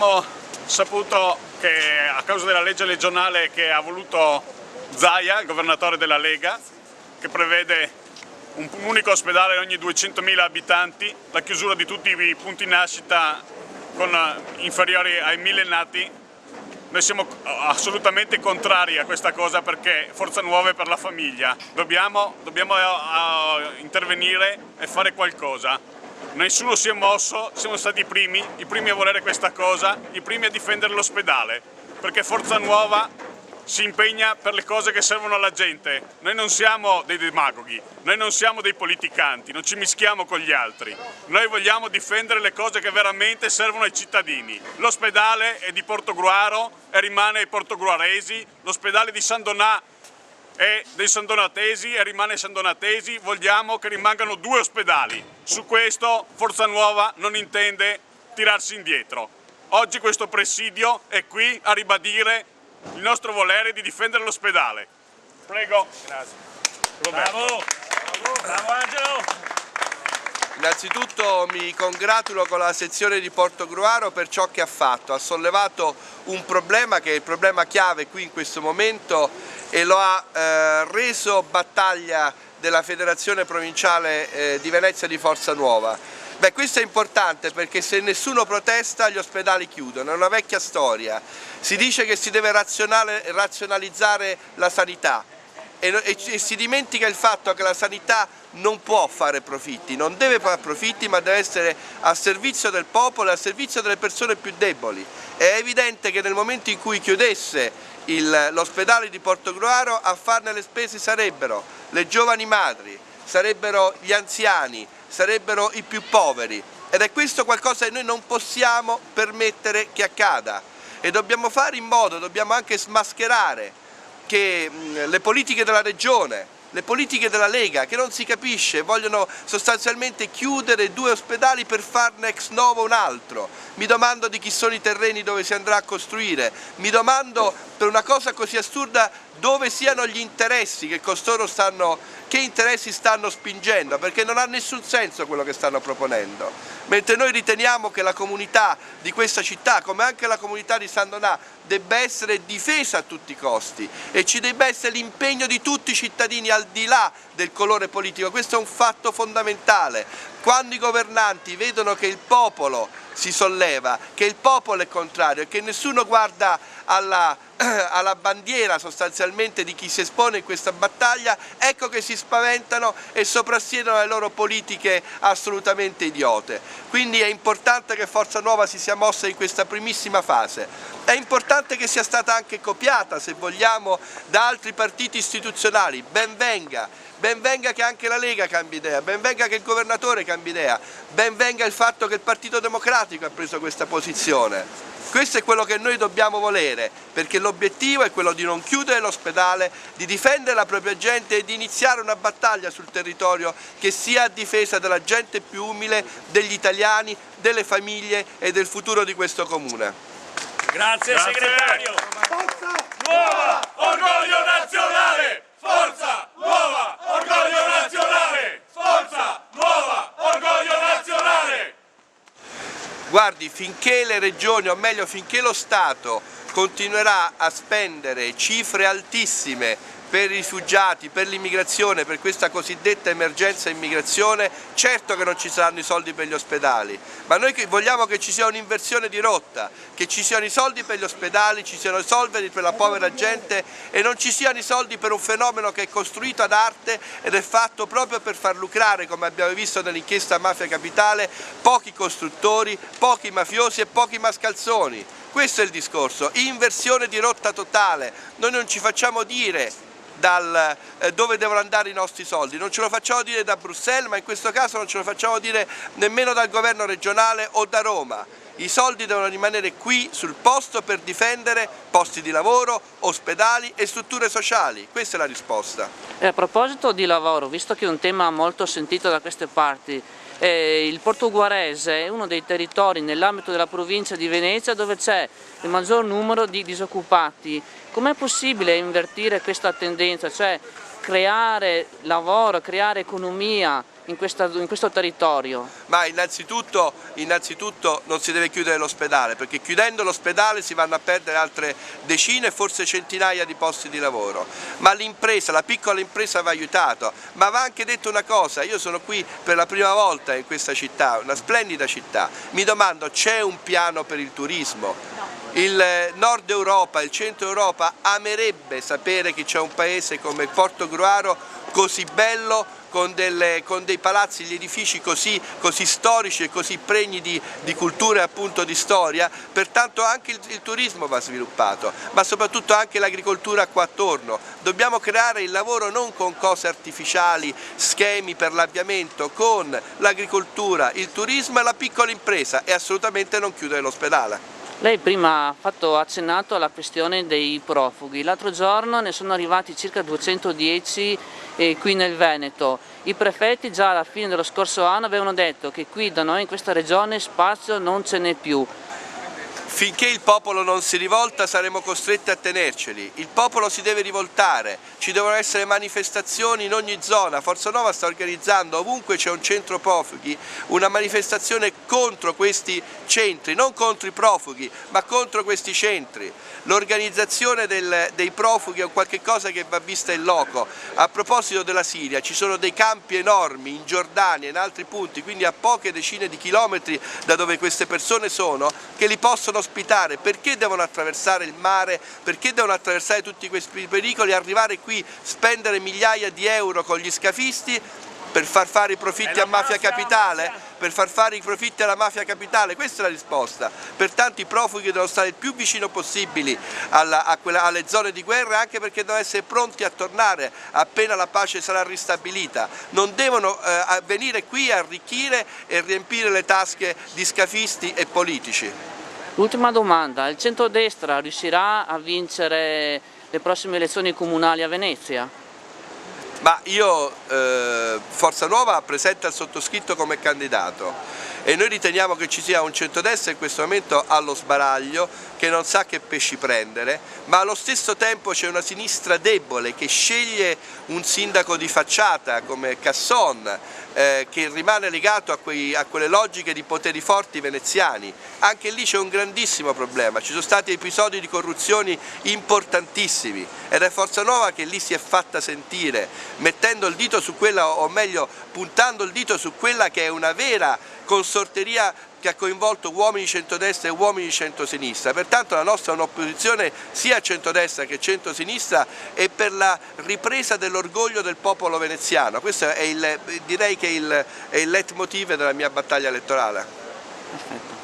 Abbiamo saputo che a causa della legge regionale che ha voluto Zaia, il governatore della Lega, che prevede un unico ospedale ogni 200.000 abitanti, la chiusura di tutti i punti nascita inferiori ai 1.000 nati, noi siamo assolutamente contrari a questa cosa perché Forza Nuova è per la famiglia. Dobbiamo intervenire e fare qualcosa. Nessuno si è mosso, siamo stati i primi a volere questa cosa, i primi a difendere l'ospedale, perché Forza Nuova si impegna per le cose che servono alla gente. Noi non siamo dei demagoghi, noi non siamo dei politicanti, non ci mischiamo con gli altri. Noi vogliamo difendere le cose che veramente servono ai cittadini. L'ospedale è di Portogruaro e rimane ai portogruaresi, l'ospedale di San Donà è dei sandonatesi e rimane ai sandonatesi, vogliamo che rimangano 2 ospedali. Su questo Forza Nuova non intende tirarsi indietro. Oggi questo presidio è qui a ribadire il nostro volere di difendere l'ospedale. Prego. Grazie. Bravo. Bravo Angelo. Innanzitutto mi congratulo con la sezione di Portogruaro per ciò che ha fatto. Ha sollevato un problema che è il problema chiave qui in questo momento e lo ha reso battaglia della Federazione Provinciale di Venezia di Forza Nuova. Beh, questo è importante perché se nessuno protesta gli ospedali chiudono, è una vecchia storia. Si dice che si deve razionalizzare la sanità e si dimentica il fatto che la sanità non può fare profitti, non deve fare profitti, ma deve essere a servizio del popolo e a servizio delle persone più deboli. È evidente che nel momento in cui chiudesse l'ospedale di Portogruaro a farne le spese sarebbero le giovani madri, sarebbero gli anziani, sarebbero i più poveri ed è questo qualcosa che noi non possiamo permettere che accada e dobbiamo fare in modo, dobbiamo anche smascherare che le politiche della Regione, le politiche della Lega, che non si capisce, vogliono sostanzialmente chiudere 2 ospedali per farne ex novo un altro. Mi domando di chi sono i terreni dove si andrà a costruire, mi domando per una cosa così assurda dove siano gli interessi che costoro che interessi stanno spingendo, perché non ha nessun senso quello che stanno proponendo. Mentre noi riteniamo che la comunità di questa città, come anche la comunità di San Donà, debba essere difesa a tutti i costi e ci debba essere l'impegno di tutti i cittadini al di là del colore politico. Questo è un fatto fondamentale. Quando i governanti vedono che il popolo si solleva, che il popolo è contrario e che nessuno guarda alla bandiera sostanzialmente di chi si espone in questa battaglia, ecco che si spaventano e soprassiedono alle loro politiche assolutamente idiote. Quindi è importante che Forza Nuova si sia mossa in questa primissima fase. È importante che sia stata anche copiata, se vogliamo, da altri partiti istituzionali. Ben venga che anche la Lega cambi idea, ben venga che il governatore cambi idea, ben venga il fatto che il Partito Democratico ha preso questa posizione. Questo è quello che noi dobbiamo volere, perché l'obiettivo è quello di non chiudere l'ospedale, di difendere la propria gente e di iniziare una battaglia sul territorio che sia a difesa della gente più umile, degli italiani, delle famiglie e del futuro di questo comune. Grazie segretario. Forza Nuova, orgoglio nazionale! Forza Nuova, orgoglio nazionale! Forza Nuova, orgoglio nazionale! Guardi, finché le regioni, o meglio finché lo Stato continuerà a spendere cifre altissime per i rifugiati, per l'immigrazione, per questa cosiddetta emergenza immigrazione, certo che non ci saranno i soldi per gli ospedali, ma noi vogliamo che ci sia un'inversione di rotta, che ci siano i soldi per gli ospedali, ci siano i soldi per la povera gente e non ci siano i soldi per un fenomeno che è costruito ad arte ed è fatto proprio per far lucrare, come abbiamo visto nell'inchiesta Mafia Capitale, pochi costruttori, pochi mafiosi e pochi mascalzoni. Questo è il discorso, inversione di rotta totale. Noi non ci facciamo dire dove devono andare i nostri soldi, non ce lo facciamo dire da Bruxelles, ma in questo caso non ce lo facciamo dire nemmeno dal governo regionale o da Roma. I soldi devono rimanere qui sul posto per difendere posti di lavoro, ospedali e strutture sociali. Questa è la risposta. E a proposito di lavoro, visto che è un tema molto sentito da queste parti, il portoguarese è uno dei territori nell'ambito della provincia di Venezia dove c'è il maggior numero di disoccupati. Com'è possibile invertire questa tendenza, cioè creare lavoro, creare economia in questo territorio? Ma innanzitutto non si deve chiudere l'ospedale, perché chiudendo l'ospedale si vanno a perdere altre decine, forse centinaia di posti di lavoro. Ma l'impresa, la piccola impresa va aiutata. Ma va anche detto una cosa, io sono qui per la prima volta in questa città, una splendida città, mi domando, c'è un piano per il turismo? Il nord Europa, il centro Europa amerebbe sapere che c'è un paese come Portogruaro così bello, con dei palazzi, gli edifici così storici e così pregni di cultura e appunto di storia. Pertanto anche il turismo va sviluppato, ma soprattutto anche l'agricoltura qua attorno. Dobbiamo creare il lavoro non con cose artificiali, schemi per l'avviamento, con l'agricoltura, il turismo e la piccola impresa, e assolutamente non chiudere l'ospedale. Lei prima ha accennato alla questione dei profughi, l'altro giorno ne sono arrivati circa 210 qui nel Veneto. I prefetti già alla fine dello scorso anno avevano detto che qui da noi in questa regione spazio non ce n'è più. Finché il popolo non si rivolta saremo costretti a tenerceli, il popolo si deve rivoltare, ci devono essere manifestazioni in ogni zona. Forza Nuova sta organizzando, ovunque c'è un centro profughi, una manifestazione contro questi centri, non contro i profughi, ma contro questi centri. L'organizzazione dei profughi è un qualche cosa che va vista in loco. A proposito della Siria, ci sono dei campi enormi in Giordania e in altri punti, quindi a poche decine di chilometri da dove queste persone sono, che li possono ospitare. Perché devono attraversare il mare, perché devono attraversare tutti questi pericoli e arrivare qui, spendere migliaia di euro con gli scafisti per far fare i profitti a Mafia Capitale? Per far fare i profitti alla Mafia Capitale? Questa è la risposta. Pertanto i profughi devono stare il più vicino possibili alle zone di guerra, anche perché devono essere pronti a tornare appena la pace sarà ristabilita. Non devono venire qui a arricchire e riempire le tasche di scafisti e politici. Ultima domanda, il centrodestra riuscirà a vincere le prossime elezioni comunali a Venezia? Ma io, Forza Nuova presenta il sottoscritto come candidato e noi riteniamo che ci sia un centrodestra in questo momento allo sbaraglio, che non sa che pesci prendere, ma allo stesso tempo c'è una sinistra debole che sceglie un sindaco di facciata come Casson, che rimane legato a quelle logiche di poteri forti veneziani. Anche lì c'è un grandissimo problema, ci sono stati episodi di corruzioni importantissimi ed è Forza Nuova che lì si è fatta sentire, mettendo il dito su quella, o meglio puntando il dito su quella che è una vera consorteria che ha coinvolto uomini di centrodestra e uomini di centrosinistra. Pertanto la nostra è un'opposizione sia a centrodestra che a centrosinistra e per la ripresa dell'orgoglio del popolo veneziano. Questo è direi che è il leitmotiv della mia battaglia elettorale. Perfetto.